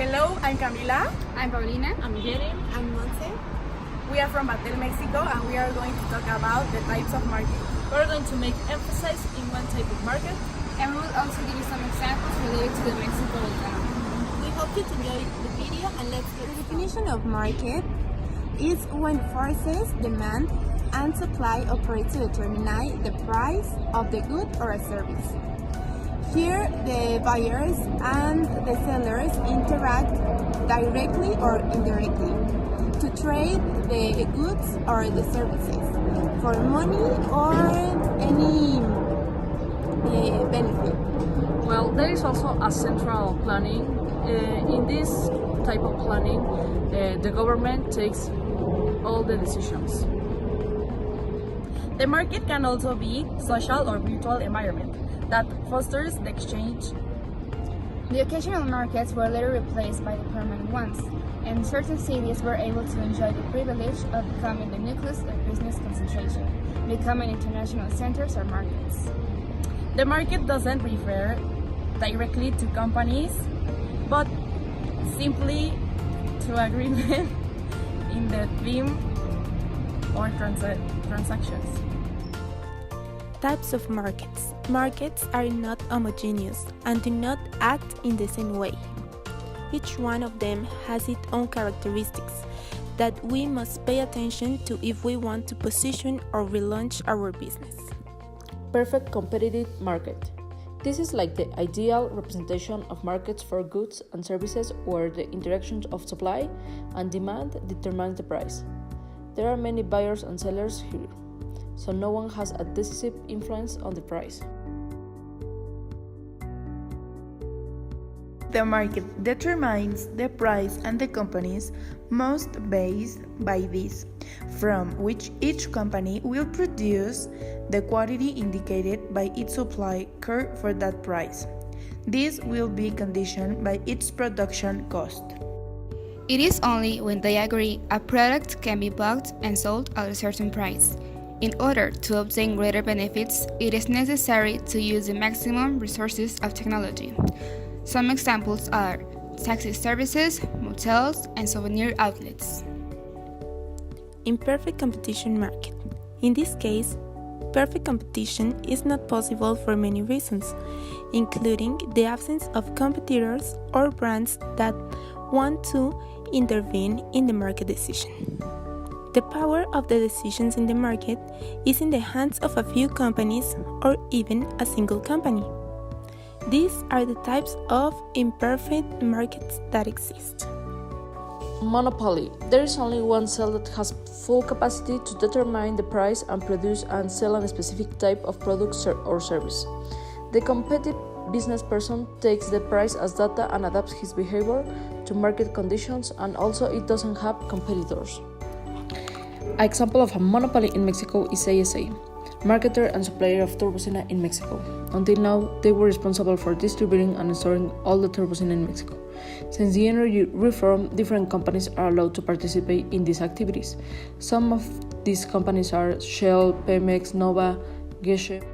Hello, I'm Camila. I'm Paulina. I'm Gaytán. I'm Montse. We are from Batel, Mexico, and we are going to talk about the types of market. We're going to make emphasis in one type of market. And we will also give you some examples related to the Mexico economy. We hope you enjoy the video and let's get the definition of market is when forces, demand, and supply operate to determine the price of the good or a service. Here, the buyers and the sellers interact directly or indirectly to trade the goods or the services for money or any benefit. Well, there is also a central planning. In this type of planning, the government takes all the decisions. The market can also be social or virtual environment that fosters the exchange. The occasional markets were later replaced by the permanent ones, and certain cities were able to enjoy the privilege of becoming the nucleus of business concentration, becoming international centers or markets. The market doesn't refer directly to companies, but simply to agreement in the theme or transactions. Types of markets. Markets are not homogeneous and do not act in the same way. Each one of them has its own characteristics that we must pay attention to if we want to position or relaunch our business. Perfect competitive market. This is like the ideal representation of markets for goods and services where the interaction of supply and demand determines the price. There are many buyers and sellers here, so no one has a decisive influence on the price. The market determines the price and the companies most based by this, from which each company will produce the quantity indicated by its supply curve for that price. This will be conditioned by its production cost. It is only when they agree a product can be bought and sold at a certain price. In order to obtain greater benefits, it is necessary to use the maximum resources of technology. Some examples are taxi services, motels, and souvenir outlets. Imperfect competition market. In this case, perfect competition is not possible for many reasons, including the absence of competitors or brands that want to intervene in the market decision. The power of the decisions in the market is in the hands of a few companies or even a single company. These are the types of imperfect markets that exist. Monopoly. There is only one cell that has full capacity to determine the price and produce and sell a specific type of product or service. The competitive business person takes the price as data and adapts his behavior to market conditions, and also it doesn't have competitors. An example of a monopoly in Mexico is ASA, marketer and supplier of turbocina in Mexico. Until now, they were responsible for distributing and storing all the turbocina in Mexico. Since the energy reform, different companies are allowed to participate in these activities. Some of these companies are Shell, Pemex, Nova, Geshe.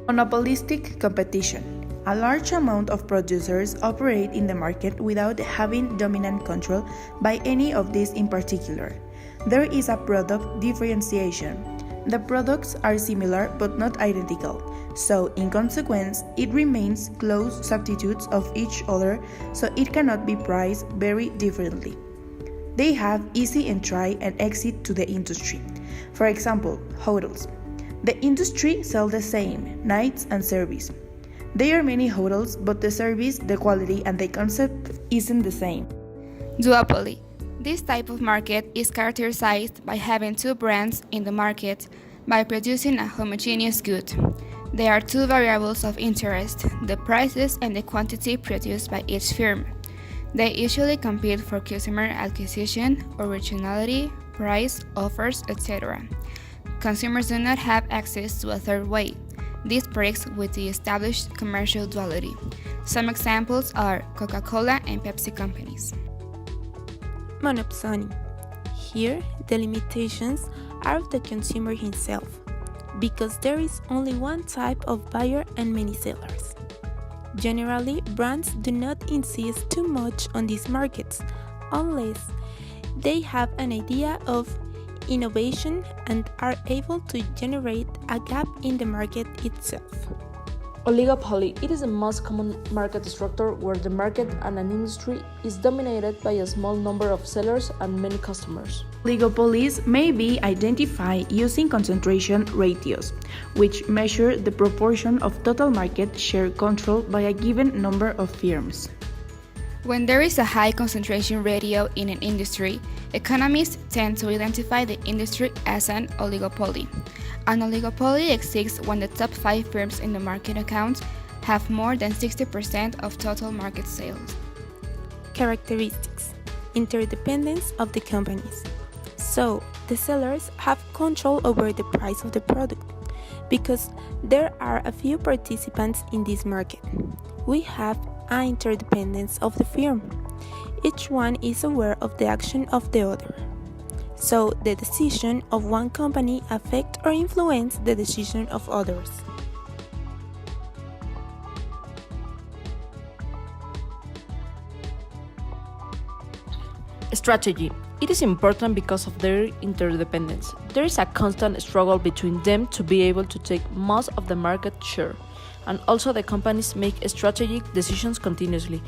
Monopolistic competition. A large amount of producers operate in the market without having dominant control by any of these in particular. There is a product differentiation. The products are similar but not identical, so in consequence, it remains close substitutes of each other, so it cannot be priced very differently. They have easy entry and exit to the industry. For example, hotels. The industry sells the same, nights and service. There are many hotels, but the service, the quality, and the concept isn't the same. Duopoly. This type of market is characterized by having two brands in the market by producing a homogeneous good. There are two variables of interest, the prices and the quantity produced by each firm. They usually compete for customer acquisition, originality, price, offers, etc. Consumers do not have access to a third way. This breaks with the established commercial duality. Some examples are Coca-Cola and Pepsi companies. Monopsony. Here, the limitations are of the consumer himself, because there is only one type of buyer and many sellers. Generally, brands do not insist too much on these markets unless they have an idea of innovation and are able to generate a gap in the market itself. Oligopoly. It is the most common market structure where the market and an industry is dominated by a small number of sellers and many customers. Oligopolies may be identified using concentration ratios, which measure the proportion of total market share controlled by a given number of firms. When there is a high concentration ratio in an industry, economists tend to identify the industry as an oligopoly. An oligopoly exists when the top 5 firms in the market accounts have more than 60% of total market sales. Characteristics: interdependence of the companies. So, the sellers have control over the price of the product because there are a few participants in this market. We have an interdependence of the firm. Each one is aware of the action of the other. So, the decision of one company affect or influence the decision of others. Strategy. It is important because of their interdependence. There is a constant struggle between them to be able to take most of the market share. And also the companies make strategic decisions continuously,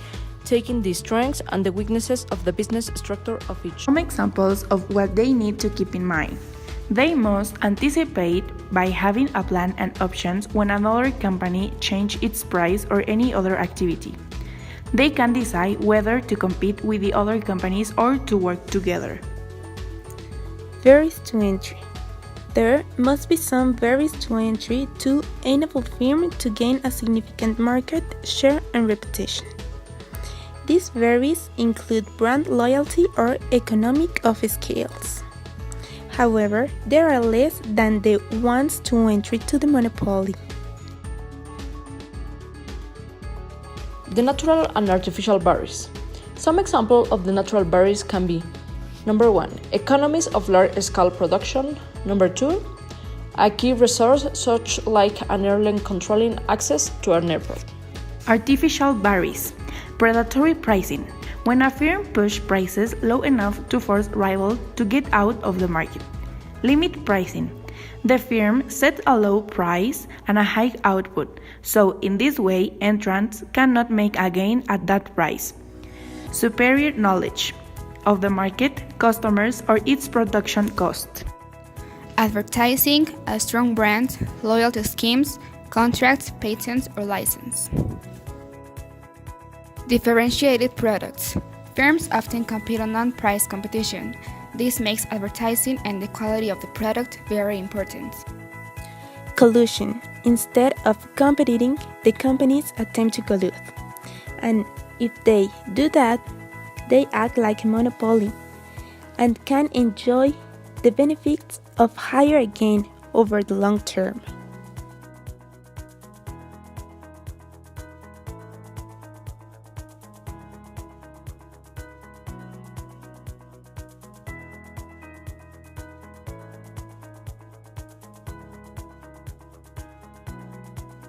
taking the strengths and the weaknesses of the business structure of each. Some examples of what they need to keep in mind. They must anticipate by having a plan and options when another company changes its price or any other activity. They can decide whether to compete with the other companies or to work together. Barriers to entry. There must be some barriers to entry to enable firm to gain a significant market share and reputation. These barriers include brand loyalty or economic of scales. However, there are less than the ones to entry to the monopoly. The natural and artificial barriers. Some examples of the natural barriers can be: number 1, economies of large-scale production. Number 2, a key resource such like an airline controlling access to an airport. Artificial barriers. Predatory pricing. When a firm pushes prices low enough to force rivals to get out of the market. Limit pricing. The firm sets a low price and a high output, so in this way entrants cannot make a gain at that price. Superior knowledge of the market, customers, or its production cost. Advertising, a strong brand, loyalty schemes, contracts, patents, or license. Differentiated products. Firms often compete on non-price competition. This makes advertising and the quality of the product very important. Collusion. Instead of competing, the companies attempt to collude. And if they do that, they act like a monopoly and can enjoy the benefits of higher gain over the long term.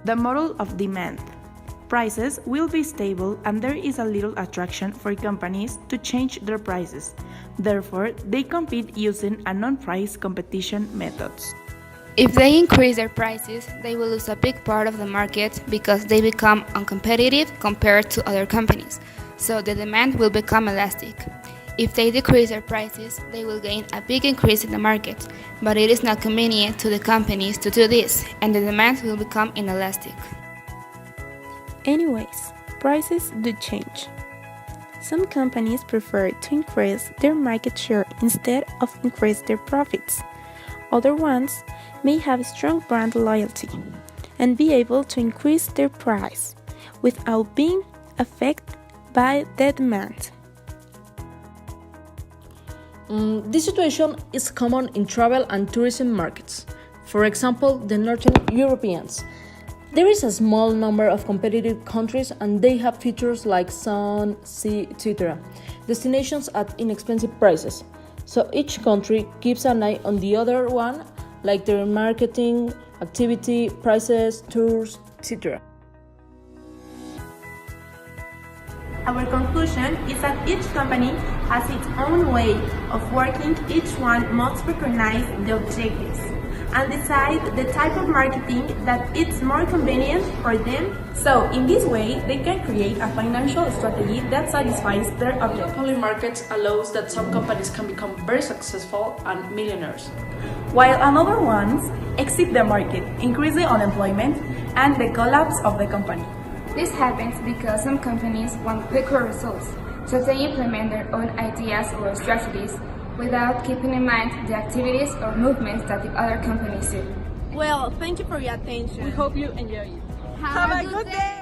The model of demand. Prices will be stable and there is a little attraction for companies to change their prices. Therefore, they compete using a non-price competition methods. If they increase their prices, they will lose a big part of the market because they become uncompetitive compared to other companies, so the demand will become elastic. If they decrease their prices, they will gain a big increase in the market, but it is not convenient to the companies to do this, and the demand will become inelastic. Anyways, prices do change. Some companies prefer to increase their market share instead of increase their profits. Other ones may have strong brand loyalty and be able to increase their price without being affected by the demand. This situation is common in travel and tourism markets. For example, the Northern Europeans. There is a small number of competitive countries and they have features like sun, sea, etc. Destinations at inexpensive prices. So each country keeps an eye on the other one, like their marketing, activity, prices, tours, etc. Our conclusion is that each company has its own way of working. Each one must recognize the objectives and decide the type of marketing that is more convenient for them. So, in this way, they can create a financial strategy that satisfies their objectives. Monopoly markets allows that some companies can become very successful and millionaires, while another ones exit the market, increase the unemployment, and the collapse of the company. This happens because some companies want quicker results, so they implement their own ideas or strategies without keeping in mind the activities or movements that the other companies do. Well, thank you for your attention. We hope you enjoy it. Have a good day!